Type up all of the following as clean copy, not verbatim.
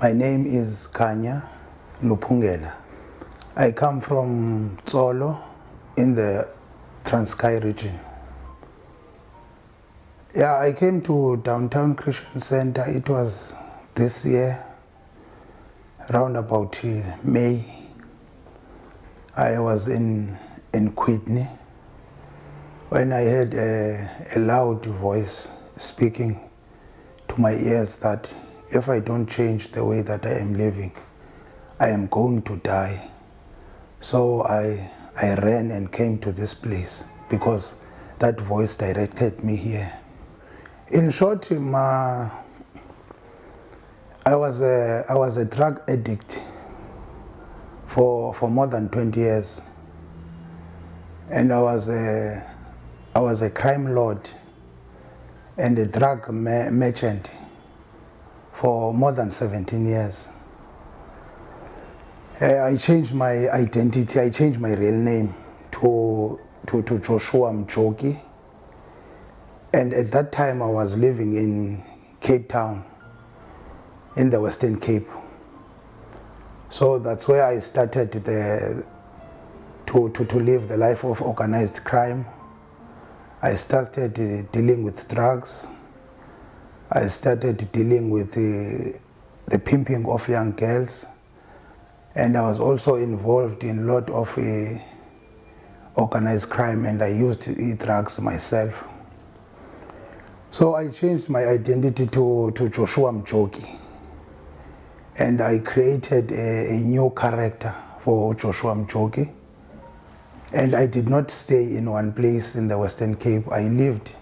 My name is Khanya Luphungela. I come from Tsolo in the Transkei region. Yeah, I came to Downtown Christian Center. It was this year, around about May. I was in Whitney when I heard a loud voice speaking to my ears that if I don't change the way that I am living, I am going to die. So I ran and came to this place because that voice directed me here. In short, I was a drug addict for more than 20 years, and I was a crime lord and a drug merchant for more than 17 years. I changed my identity. I changed my real name to Joshua Mjoki, and at that time I was living in Cape Town, in the Western Cape. So that's where I started to live the life of organized crime. I started dealing with drugs. I started dealing with the pimping of young girls, and I was also involved in a lot of organized crime, and I used drugs myself. So I changed my identity to Joshua Mjoki, and I created a new character for Joshua Mjoki. And I did not stay in one place in the Western Cape. I lived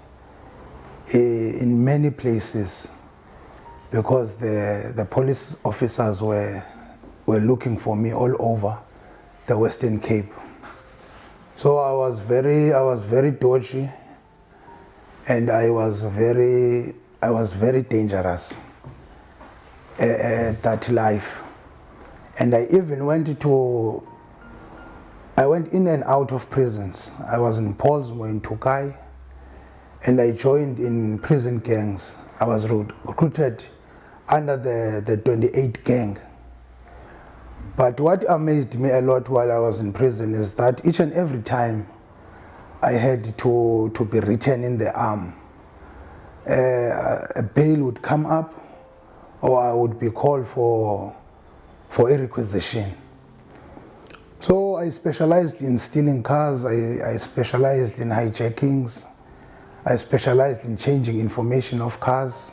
in many places because the police officers were looking for me all over the Western Cape. So I was very dodgy, and I was very dangerous at that life. And I even went in and out of prisons. I was in Paulsmoor in Tokai, and I joined in prison gangs. I was recruited under the 28 gang. But what amazed me a lot while I was in prison is that each and every time I had to be written in the arm, a bail would come up, or I would be called for a requisition. So I specialized in stealing cars, I specialized in hijackings, I specialized in changing information of cars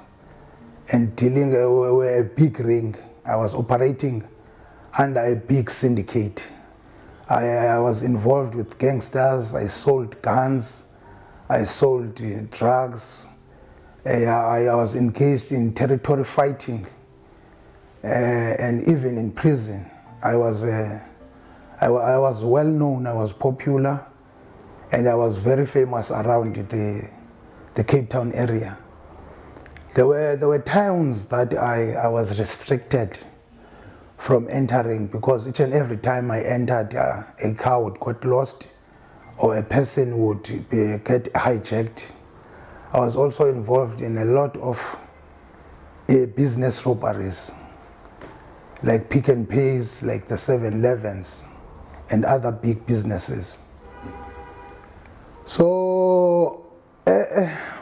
and dealing with a big ring. I was operating under a big syndicate. I was involved with gangsters, I sold guns, I sold drugs, I was engaged in territory fighting, and even in prison. I was well known, I was popular, and I was very famous around the Cape Town area. There were times that I was restricted from entering because each and every time I entered, a car would get lost or a person would get hijacked. I was also involved in a lot of business robberies, like Pick and Pays, like the 7-Elevens, and other big businesses. So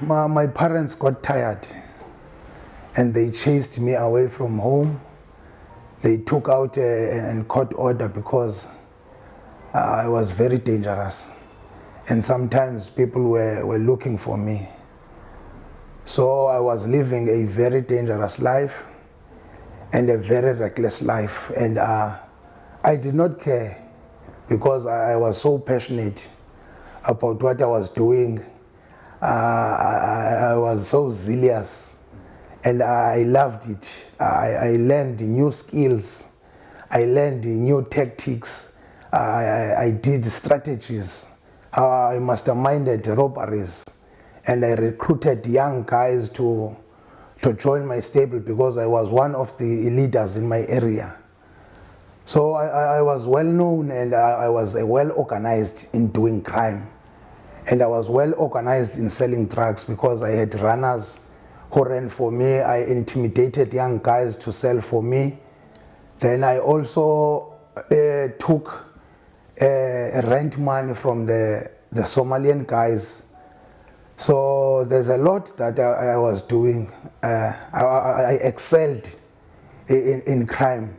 my parents got tired and they chased me away from home. They took out a court order because I was very dangerous, and sometimes people were looking for me. So I was living a very dangerous life and a very reckless life, and I did not care because I was so passionate about what I was doing. I was so zealous, and I loved it. I learned new skills, I learned new tactics, I did strategies, I masterminded robberies, and I recruited young guys to join my stable because I was one of the leaders in my area. So I was well known, and I was well organized in doing crime. And I was well organized in selling drugs because I had runners who ran for me. I intimidated young guys to sell for me. Then I also took rent money from the Somalian guys. So there's a lot that I was doing. I excelled in crime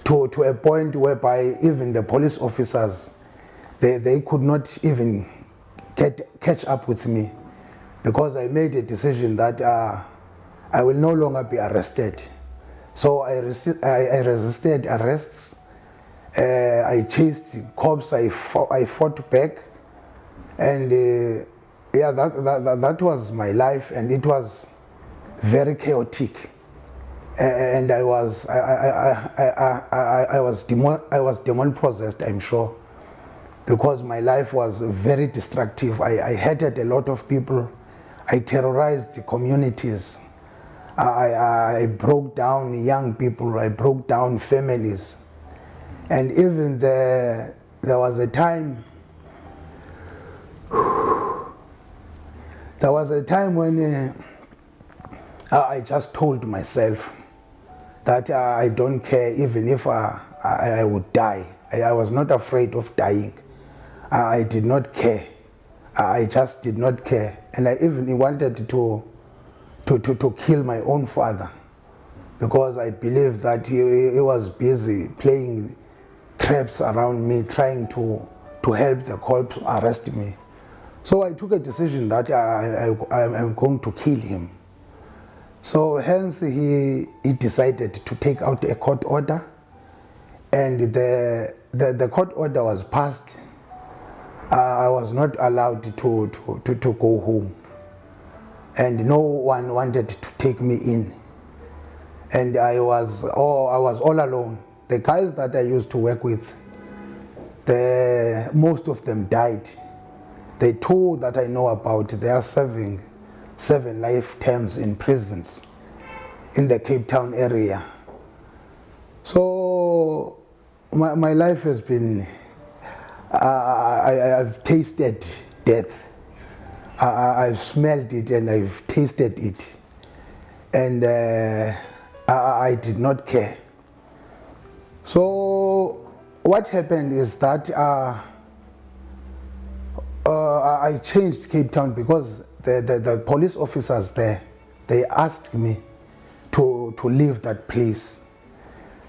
to a point whereby even the police officers, they could not even catch up with me, because I made a decision that I will no longer be arrested. So I resisted arrests. I chased cops. I fought back, and yeah, that was my life, and it was very chaotic. And I was demon possessed, I'm sure, because my life was very destructive. I hated a lot of people. I terrorized the communities. I broke down young people. I broke down families. And even there was a time when I just told myself that I don't care even if I would die. I was not afraid of dying. I did not care. I just did not care. And I even wanted to kill my own father, because I believed that he was busy playing traps around me, trying to help the cops arrest me. So I took a decision that I'm going to kill him. So hence he decided to take out a court order, and the court order was passed. I was not allowed to go home, and no one wanted to take me in, and I was all alone. The guys that I used to work with, most of them died. The two that I know about, they are serving 7 life terms in prisons in the Cape Town area. So my life has been, I've tasted death. I've smelled it and I've tasted it, and I did not care. So what happened is that I changed Cape Town, because the police officers there, they asked me to leave that place,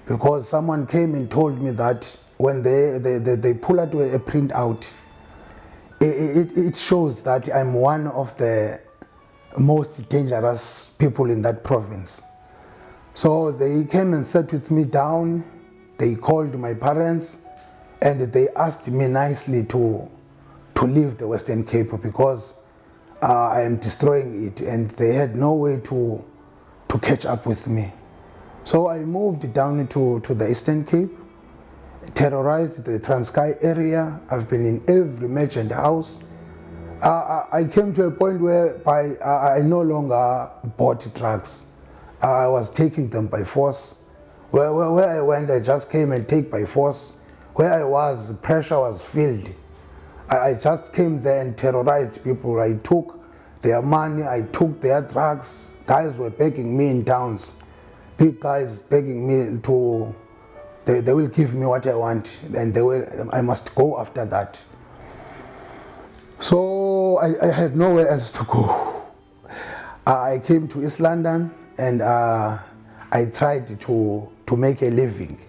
because someone came and told me that when they pull out a printout, it shows that I'm one of the most dangerous people in that province. So they came and sat with me down. They called my parents, and they asked me nicely to leave the Western Cape, because I am destroying it, and they had no way to catch up with me. So I moved down to the Eastern Cape, terrorized the Transkei area. I've been in every merchant house. I came to a point where I no longer bought drugs. I was taking them by force. Where I went, I just came and take by force. Where I was, pressure was filled. I just came there and terrorized people. I took their money, I took their drugs. Guys were begging me in towns. Big guys begging me they will give me what I want, and I must go after that. So I had nowhere else to go. I came to East London, and I tried to make a living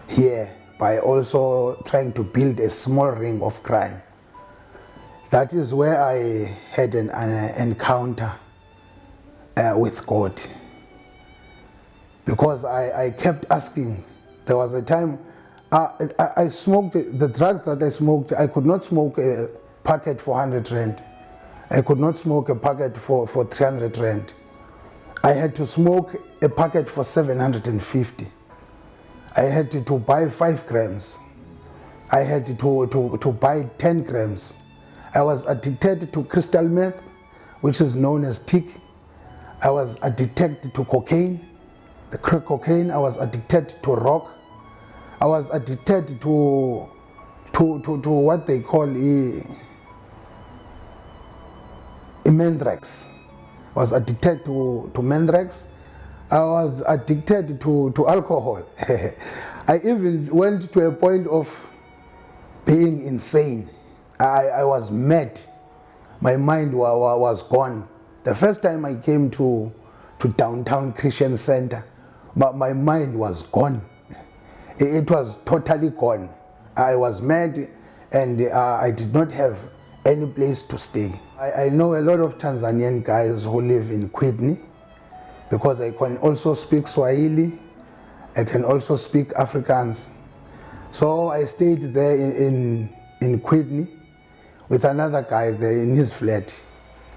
here by also trying to build a small ring of crime. That is where I had an encounter with God, because I kept asking. There was a time I smoked the drugs that I smoked. I could not smoke a packet for 100 rand. I could not smoke a packet for 300 rand. I had to smoke a packet for 750. I had to buy 5 grams. I had to buy 10 grams. I was addicted to crystal meth, which is known as tick. I was addicted to cocaine, the crack cocaine. I was addicted to rock. I was addicted to what they call a mandrax. was addicted to Menthrex. I was addicted to alcohol. I even went to a point of being insane. I was mad. My mind was gone. The first time I came to Downtown Christian Center, my mind was gone. It was totally gone. I was mad, and I did not have any place to stay. I know a lot of Tanzanian guys who live in Quidney, because I can also speak Swahili, I can also speak Afrikaans. So I stayed there in Quidney with another guy there in his flat.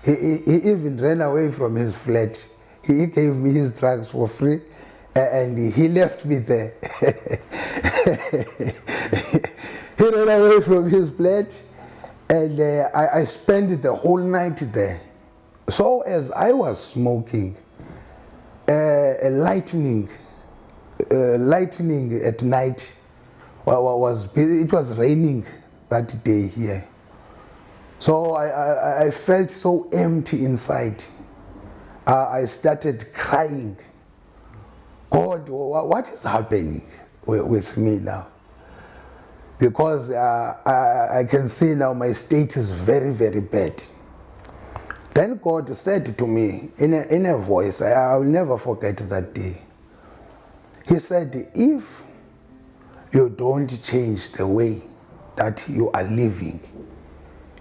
He even ran away from his flat. He gave me his drugs for free, and he left me there. He ran away from his flat, and I spent the whole night there. So as I was smoking, lightning at night it was raining that day here. So I felt so empty inside. I started crying. God, what is happening with me now? Because I can see now my state is very, very bad. Then God said to me in a voice, I will never forget that day. He said, if you don't change the way that you are living,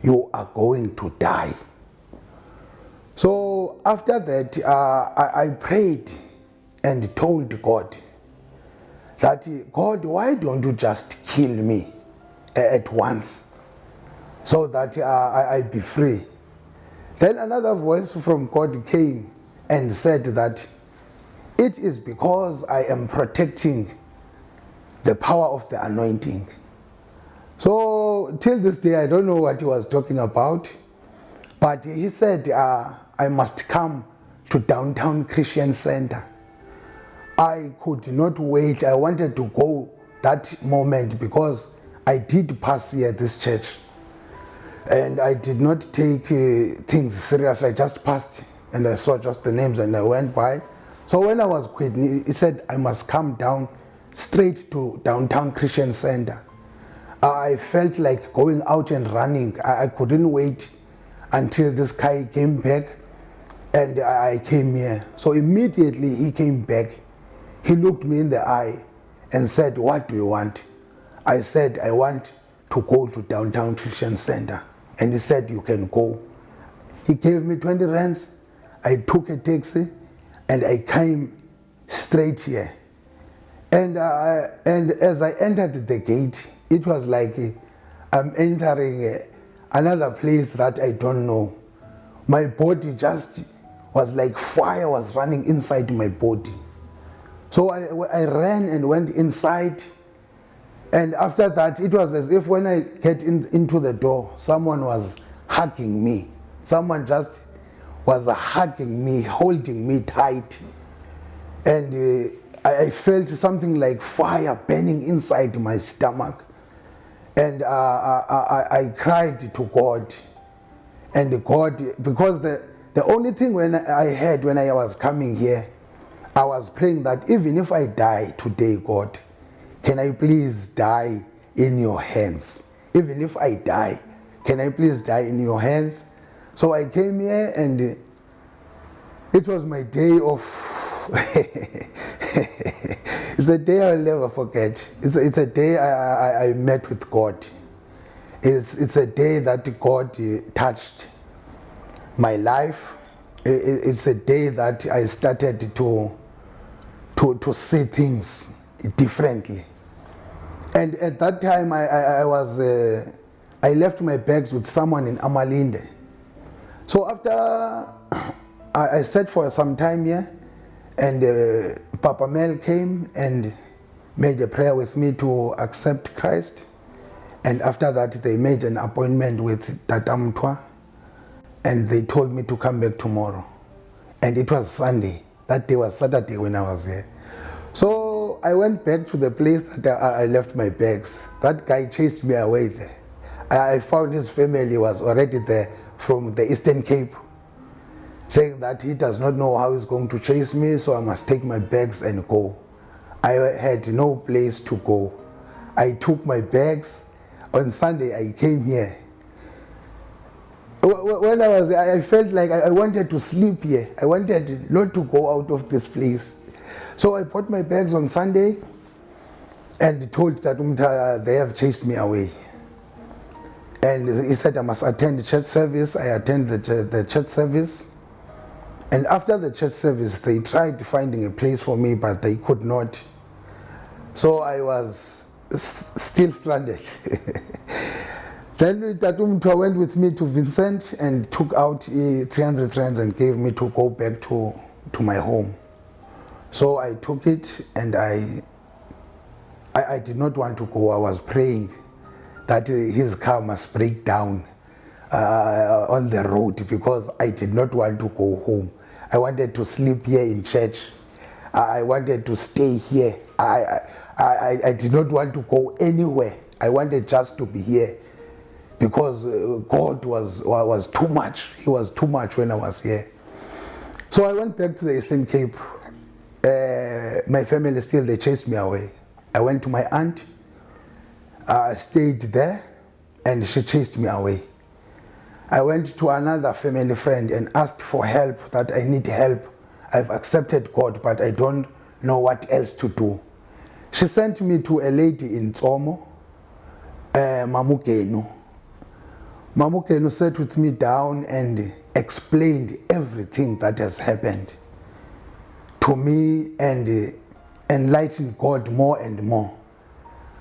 you are going to die. So after that, I prayed and told God that, God, why don't you just kill me at once so that I be free? Then another voice from God came and said that it is because I am protecting the power of the anointing. So till this day, I don't know what he was talking about, but he said I must come to Downtown Christian Center. I could not wait. I wanted to go that moment because I did pass here at this church. And I did not take things seriously. I just passed and I saw just the names and I went by. So when I was quitting, he said I must come down straight to Downtown Christian Center. I felt like going out and running. I couldn't wait until this guy came back, and I came here. So immediately he came back. He looked me in the eye and said, what do you want? I said, I want to go to Downtown Christian Center. And he said, you can go. He gave me 20 rands. I took a taxi and I came straight here. And as I entered the gate, it was like I'm entering another place that I don't know. My body just was like fire was running inside my body. So I ran and went inside. And after that, it was as if when I get into the door, someone was hugging me. Someone just was hugging me, holding me tight. And I felt something like fire burning inside my stomach. And I cried to God. And God, because the only thing when I had when I was coming here, I was praying that even if I die today, God, can I please die in your hands? Even if I die, can I please die in your hands? So I came here and it was my day of, it's a day I'll never forget. It's a day I met with God. It's a day that God touched my life. It's a day that I started to see things differently. And at that time, I left my bags with someone in Amalinde. So after I sat for some time here, and Papa Mel came and made a prayer with me to accept Christ. And after that, they made an appointment with Tata Mtwa, and they told me to come back tomorrow. And it was Sunday. That day was Saturday when I was here. So I went back to the place that I left my bags. That guy chased me away there. I found his family was already there from the Eastern Cape. saying that he does not know how he's going to chase me, so I must take my bags and go. I had no place to go. I took my bags. On Sunday, I came here. When I felt like I wanted to sleep here. I wanted not to go out of this place. So I bought my bags on Sunday and told that they have chased me away. And he said I must attend the church service. I attended the church service. And after the church service, they tried finding a place for me, but they could not. So I was still stranded. Then Tatumtua went with me to Vincent and took out 300 rands and gave me to go back to my home. So I took it, and I did not want to go. I was praying that his car must break down on the road, because I did not want to go home. I wanted to sleep here in church. I wanted to stay here. I did not want to go anywhere. I wanted just to be here, because God was too much. He was too much when I was here. So I went back to the Eastern Cape. My family still, they chased me away. I went to my aunt. I stayed there, and she chased me away. I went to another family friend and asked for help, that I need help. I've accepted God, but I don't know what else to do. She sent me to a lady in Tsomo, Mamukenu. Mamukenu sat with me down and explained everything that has happened to me and enlightened God more and more.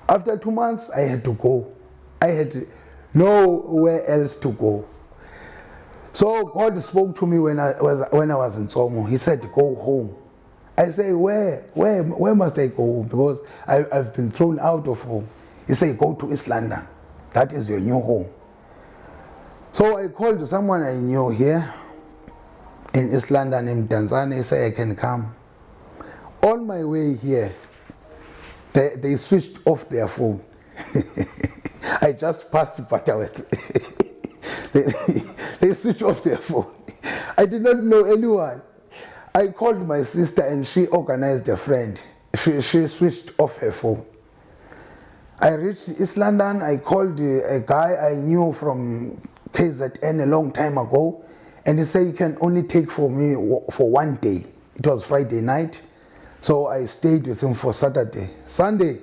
After 2 months, I had to go. I had nowhere else to go. So God spoke to me when I was in Tsomo. He said, go home. I say, where must I go? Because I've been thrown out of home. He said, go to East London. That is your new home. So I called someone I knew here in East London named Tanzania. He said, I can come. On my way here, they switched off their phone. I just passed Butterworth. They switched off their phone. I did not know anyone. I called my sister and she organized a friend. She switched off her phone. I reached East London. I called a guy I knew from KZN a long time ago, and he said he can only take for me for 1 day. It was Friday night, so I stayed with him for Saturday. Sunday,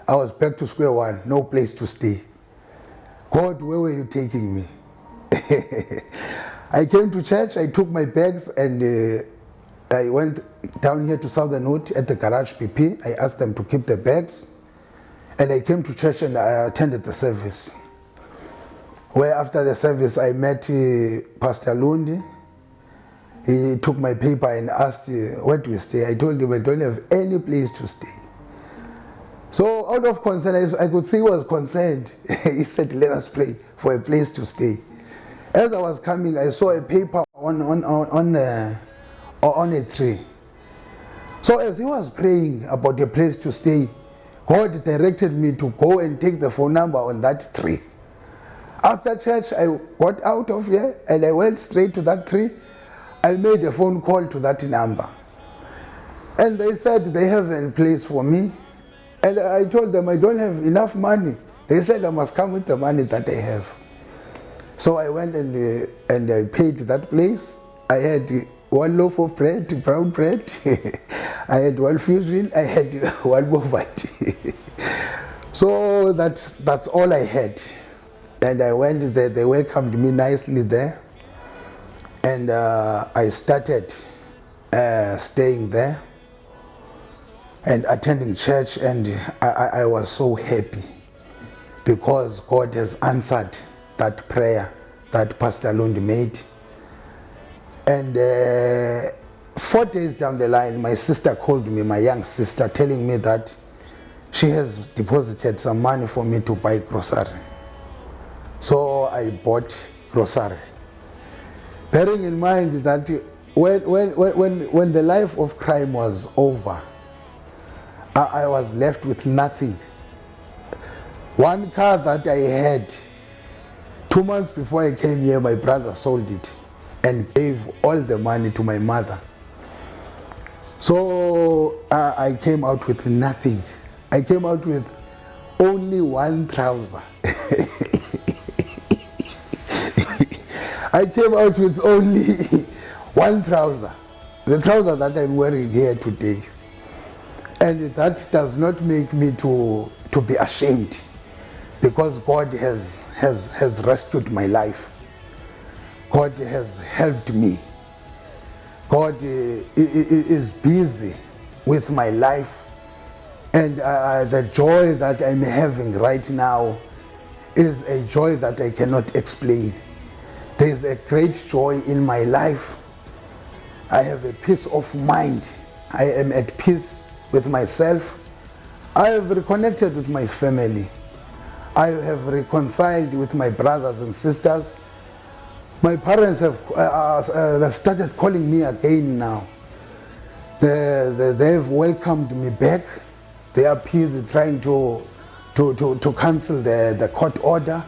I was back to square one, no place to stay. God, where were you taking me? I came to church, I took my bags, and I went down here to Southern Wood at the garage PP. I asked them to keep the bags, and I came to church and I attended the service. Where after the service I met Pastor Lundi. He took my paper and asked, where do you stay? I told him I don't have any place to stay. So out of concern, I could see he was concerned. He said, let us pray for a place to stay. As I was coming, I saw a paper on a tree. So as he was praying about a place to stay, God directed me to go and take the phone number on that tree. After church, I got out of here and I went straight to that tree. I made a phone call to that number. And they said they have a place for me. And I told them I don't have enough money. They said I must come with the money that I have. So I went and I paid that place. I had 1 loaf of bread, brown bread. I had 1 fusion. I had 1 movati. So that's all I had. And I went there. They welcomed me nicely there. And I started staying there and attending church, and I was so happy because God has answered that prayer that Pastor Lund made. And 4 days down the line, my sister called me, my young sister, telling me that she has deposited some money for me to buy grocery. So I bought grocery, bearing in mind that when the life of crime was over, I was left with nothing. 1 car that I had, 2 months before I came here, my brother sold it. and gave all the money to my mother. So I came out with nothing. I came out with only one trouser. I came out with only one trouser. The trouser that I'm wearing here today. And that does not make me to be ashamed, because God has rescued my life. God has helped me. God is busy with my life, and the joy that I'm having right now is a joy that I cannot explain. There's a great joy in my life. I have a peace of mind. I am at peace with myself. I have reconnected with my family. I have reconciled with my brothers and sisters. My parents have started calling me again now. They've welcomed me back. They are busy trying to cancel the court order.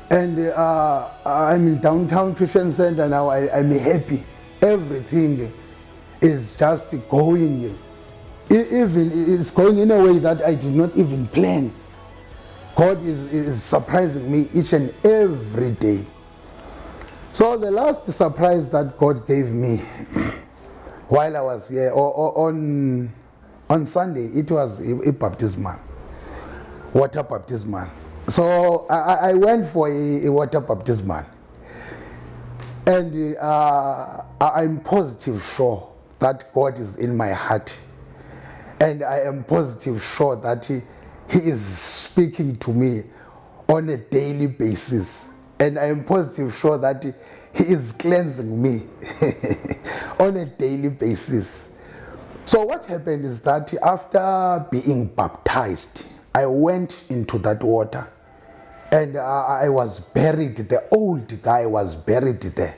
And I'm in downtown Christian Center now. I'm happy. Everything is just going. Even it's going in a way that I did not even plan. God is surprising me each and every day. So the last surprise that God gave me while I was here, on Sunday, it was a baptismal, water baptismal. So I went for a water baptismal, and I'm positive sure that God is in my heart, and I am positive sure that He is speaking to me on a daily basis. And I am positive sure that He is cleansing me on a daily basis. So what happened is that after being baptized, I went into that water, and I was buried. The old guy was buried there.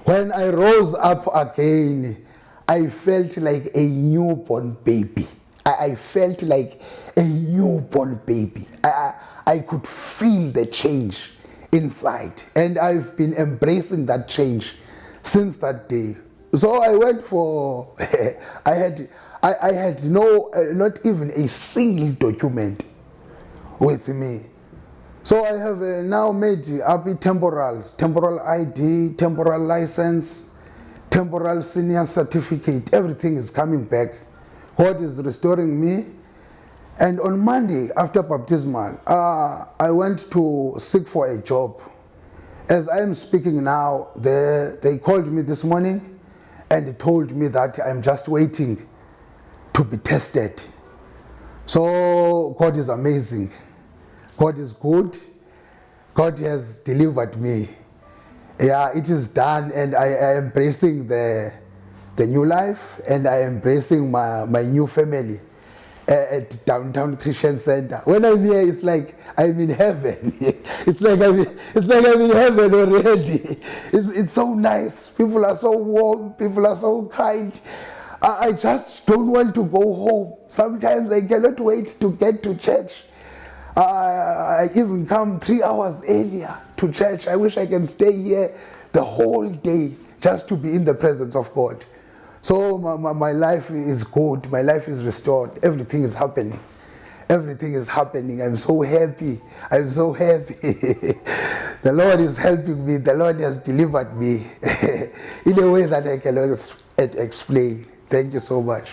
When I rose up again, I felt like a newborn baby. I felt like a newborn baby. I could feel the change inside, and I've been embracing that change since that day. So I went for I had no not even a single document with me. So I have now made up temporal ID, temporal license, temporal senior certificate. Everything is coming back. God is restoring me. And on Monday, after baptismal, I went to seek for a job. As I am speaking now, they called me this morning and told me that I'm just waiting to be tested. So God is amazing. God is good. God has delivered me. Yeah, it is done, and I am embracing the new life, and I am embracing my new family at Downtown Christian Center. When I'm here, it's like I'm in heaven. It's like I'm in heaven already. It's so nice. People are so warm. People are so kind. I just don't want to go home. Sometimes I cannot wait to get to church. I even come 3 hours earlier to church. I wish I can stay here the whole day just to be in the presence of God. So my life is good. My life is restored. Everything is happening. Everything is happening. I'm so happy. I'm so happy. The Lord is helping me. The Lord has delivered me in a way that I cannot explain. Thank you so much.